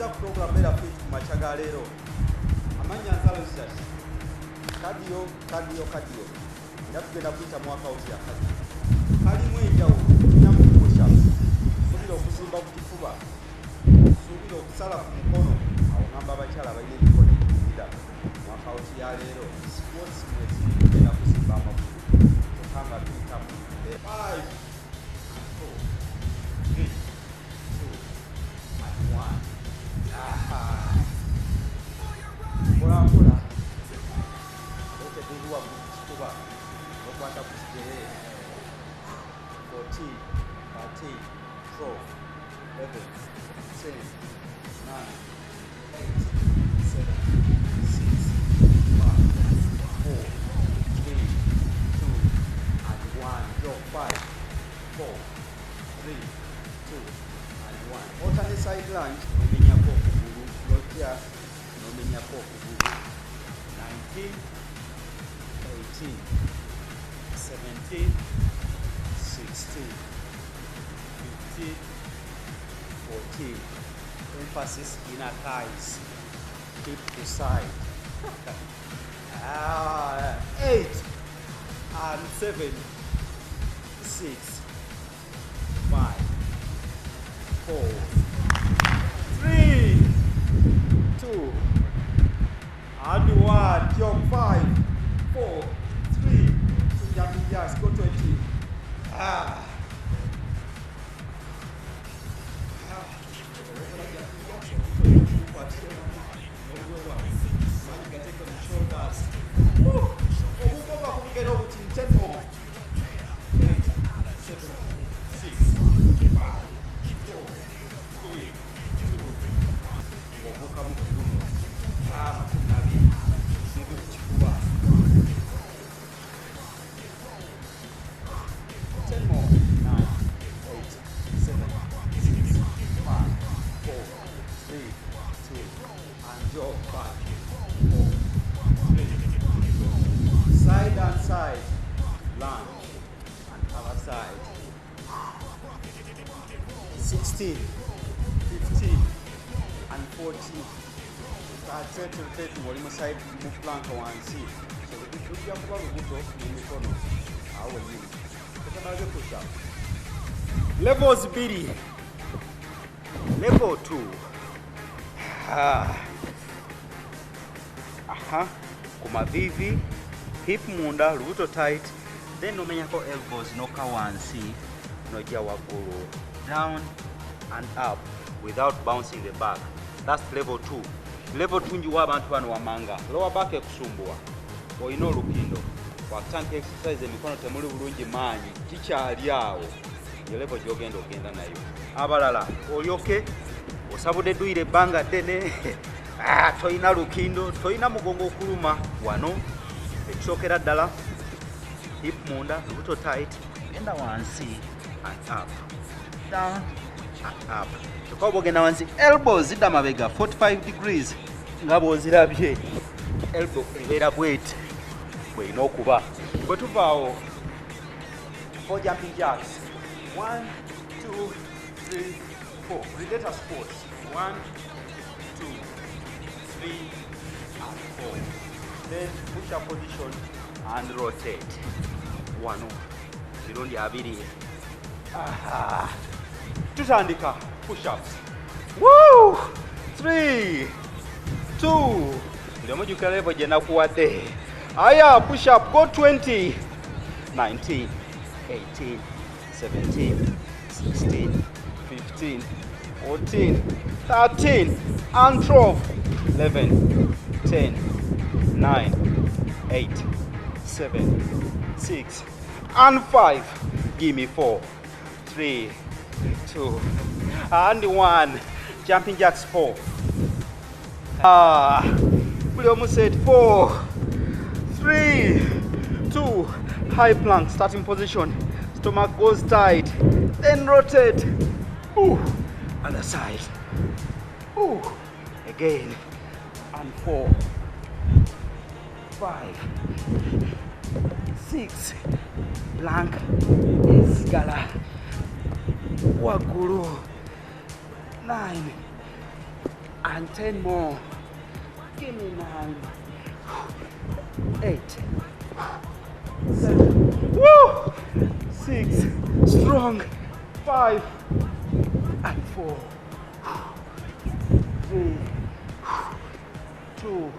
Tuza program era fit machaga lero. Amanya ALOYSIOUS. Cardio. Yatugenda kuyita mwaka otya kati. Kalimu enjawulo tulinamu push-ups. Subira okuzimba ku kifuba. Subira okusala ku mukono. Awo ngamba abakyala balina emikono ekirira. Mwaka otya leero. Sports mwezi tugenda kuzimba amagulu. Okanga tuyitamu. 5, 4, 3, 2, and 1. Mpola. Otegeerwa mu kifuba. Okwata ku kigere. 14, 13, 12, 11, 10, 9, 8, 7, 6, 5, 4, 3, 2, and 1. Drop 5, 4, 3, 2, and 1. Alternate side lunge. Nomenyako okugulu. Lojja. Nomenyako okugulu. 19, 18, 17, 16, 15, 14. Emphasis in our thighs. Hip to side. 8 and 7, 6, 5, 4, 3, 2, and 1. Jump 5, 4, 3, 2, jumping jacks, go 20. Side and side, lunge, and other side. 16, 15, and 14. Rotate walimu side mu plank wansi. So tujja kuba lubuto n'emikono awo wenyini. Tukamalaze push up. Levels 2. Level 2. Kumavivi, hip munda, lubuto tight, then nomenyako elbows noka wansi, nojja waggulu, down and up without bouncing the back. That's level 2. Level 2 njiwa abantu bano wamanga. Lower back ekusumbuwa. Oyina olukindo. Wakutanka exercise emikono temuli bulungi maanyi. Kikyali awo. Yo level gy'ogenda nayo. Abalala, olyoke osabudde dduyira ebbanga ddene. Toyina lukindo, toyina mugongo okuluma. Wano ekisookera ddala hip munda, lubuto tight, genda wansi and up, down and up. Kyokka bw'ogenda wansi, elbows zidda mabega 45 degrees nga bw'ozirabye. Elbow ebeera bw'eti bw'erina okuba. Bwe tuvaawo 4 jumping jacks. 1, 2, 3, 4. Predator squats. 1, 2, 3, and 4. Then push up position and rotate. 1, mirundi 2. Tutandika push ups. Woo! 3, 2. Ndio mujukira level je nakuwadde. Aya, push up, go 20. 19, 18, 17, 16, 15, 14, 13, and 12, 11, 10, 9, 8, 7, 6, and 5. Give me 4, 3, 2, and 1. Jumping jacks 4. We almost said 4, 3, 2. High plank, starting position. Stomach goes tight. Then rotate. Ooh. Other side. Ooh. Again. And 4, 5, 6. Plank. Escala. Waguru. 9, and 10 more. Give me 9, 8, 7, woo! 6, strong, 5 and 4, 3, 2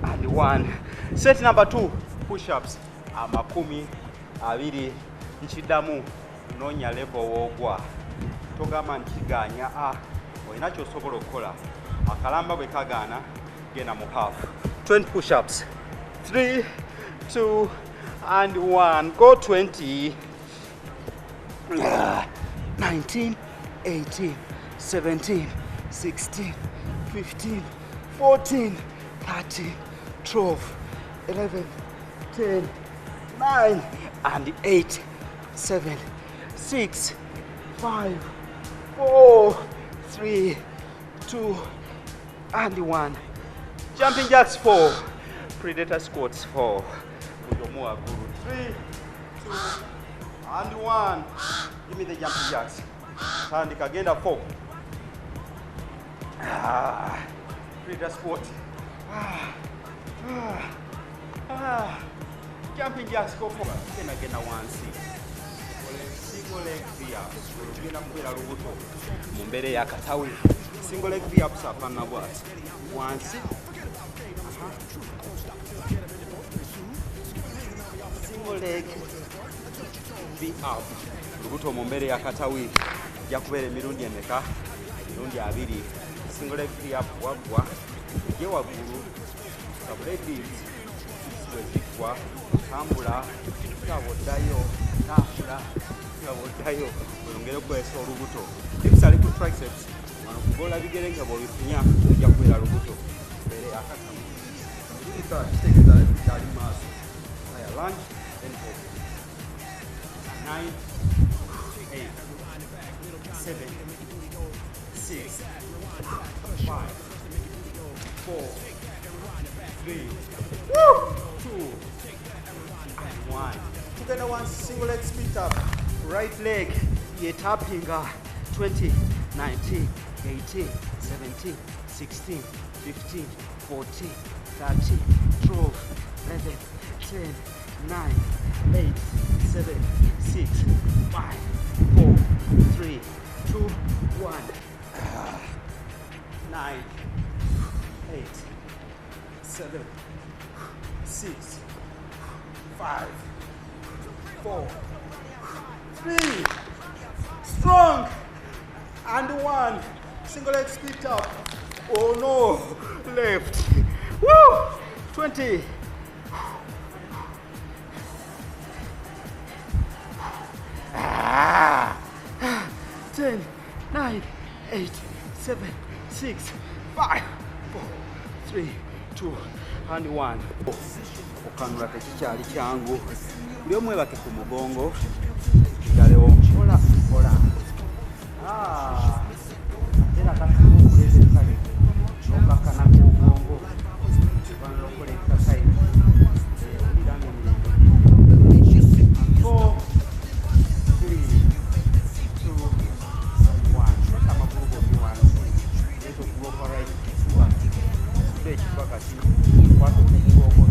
and 1. Set number 2, push-ups. Amakumi abiri nchidamu nonya level wogwa. Togama nchiganya olina ky'osobola okukola. Akalamba bwe kagaana genda mu half. 20 push-ups. 3, 2 and 1. Go 20. 19, 18, 17, 16, 15, 14, 13, 12, 11, 10, 9 and 8, 7, 6, 5, 4, 3, 2 and 1. Jumping jacks 4. Predator squats 4. 3, 2 and 1. Give me the jumping jacks. And kagenda 4. Predator squat. Jumping jacks go for again 1 single leg V-ups. Genda kubera lubuto mu mbere ya katawe. Single leg V-ups apana bwati. 1 single leg V-up. Lubuto mu mbere ya katawe. Jakubera emirundi emeka? Emirundi 2. Single leg V-up wagwa. Je wagulu. Kabuleti. Kwa tambula kabodayo nafula kabodayo olongere kwesa olubuto ebisale ku triceps wano kugola bigere nga bwobifunya ojja kubeera lubuto mbere akatamu kitegeza kyali maaso aya lunge then hold 9 8 7 6 5 4 3 2 and 1. Together 1 single leg split up. Right leg, you're tapping 20, 19, 18, 17, 16, 15, 14, 13, 12, 11, 10, 9, 8, 7, 6, 5, 4, 3, 2, 1. 9, 8, 7, 6, 5, 4, 3, strong, and 1. Single leg split up. Oh no, left. Woo! 20. 10, 9, 8, 7, 6, 5, 4, 3, 2, and 1. Okanula tekikyali kyangu. Buli omu ebake ku mugongo. Kigalewo mpola mpola. Era kasimu okuleza ekisale. N'okakana ku mugongo. Kibanga okola exercise. Oliranga emirembe. 4, 3, 2, 1. Leka amagulu gombi wansi. Leta okugulu okwa right kifuba. Kikuba ekifuba kati. Kwata okugulu okwo.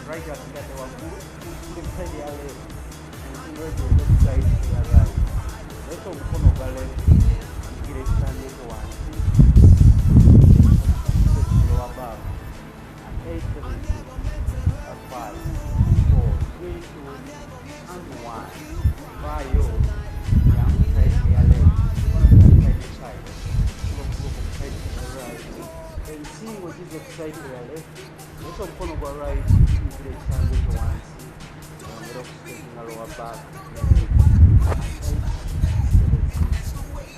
Right at the one, cardial and left side to the right. Let's open up the left, get it standing to 1. Go above. 8, 7, 6, 5, 4, 3, 2, and 1. Fire. Young side to your left. One side to side ear left. Let's omukono gwa right, yingira ekisambi ekyo wansi. Ongera okustraighten lower back.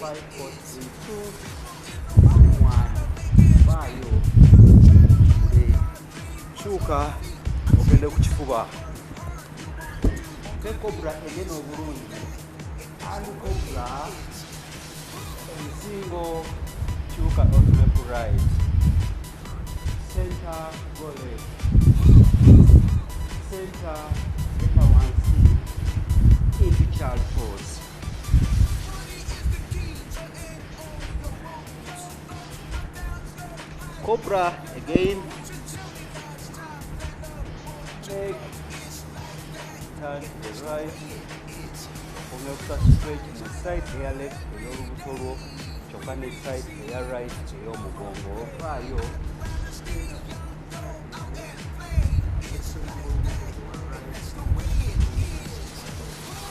5, 4, 3, 2, 1. Vaayo. Kyuka ogende ku kifuba. Take cobra again obulungi. And cobra. Single. Kyuka otume ku right. Center, go left. Center, enter wansi. Into child pose. Cobra again. Leg. Turn to the right. Omekuta straight in the side ear left ey'olubuto lwo. Kyokka ne side eya right ey'omugongo. Vaayo.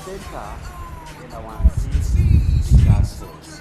Center, ena wansi, child pose.